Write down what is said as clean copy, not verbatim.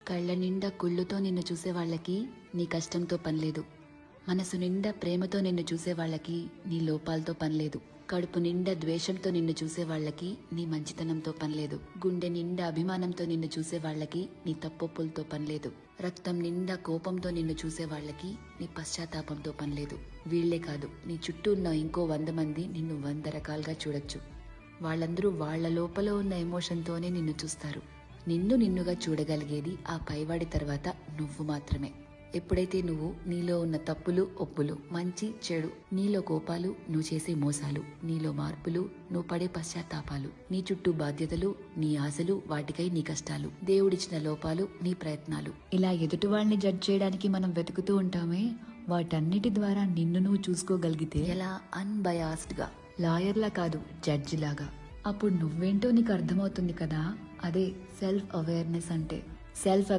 కళ్ళ నిండా కుళ్ళుతో నిన్ను చూసే వాళ్ళకి నీ కష్టంతో పనిలేదు. మనసు నిండా ప్రేమతో నిన్ను చూసే వాళ్ళకి నీ లోపాలతో పనిలేదు. కడుపు నిండా ద్వేషంతో నిన్ను చూసే వాళ్ళకి నీ మంచితనంతో పనిలేదు. గుండె నిండా అభిమానంతో నిన్ను చూసే వాళ్ళకి నీ తప్పొప్పులతో పనిలేదు. రక్తం నిండా కోపంతో నిన్ను చూసే వాళ్ళకి నీ పశ్చాత్తాపంతో పనిలేదు. వీళ్లే కాదు, నీ చుట్టూ ఉన్న ఇంకో 100 మంది నిన్ను 100 రకాలుగా చూడొచ్చు. వాళ్ళందరూ వాళ్ల లోపల ఉన్న ఎమోషన్తోనే నిన్ను చూస్తారు. నిన్ను నిన్నుగా చూడగలిగేది ఆ పైవాడి తర్వాత నువ్వు మాత్రమే. ఎప్పుడైతే నువ్వు నీలో ఉన్న తప్పులు ఒప్పులు, మంచి చెడు, నీలో కోపాలు, నువ్వు చేసే మోసాలు, నీలో మార్పులు, నువ్వు పడే పశ్చాత్తాపాలు, నీ చుట్టూ బాధ్యతలు, నీ ఆశలు, వాటికై నీ కష్టాలు, దేవుడిచ్చిన లోపాలు, నీ ప్రయత్నాలు, ఇలా ఎదుటి వాళ్ళని జడ్జ్ చేయడానికి మనం వెతుకుతూ ఉంటామే, వాటన్నిటి ద్వారా నిన్ను నువ్వు చూసుకోగలిగితే ఎలా అన్బయాస్డ్ గా, లాయర్లా కాదు జడ్జి లాగా, అప్పుడు నువ్వేంటో నీకు అర్థమవుతుంది కదా. అదే సెల్ఫ్ అవేర్నెస్ అంటే. సెల్ఫ్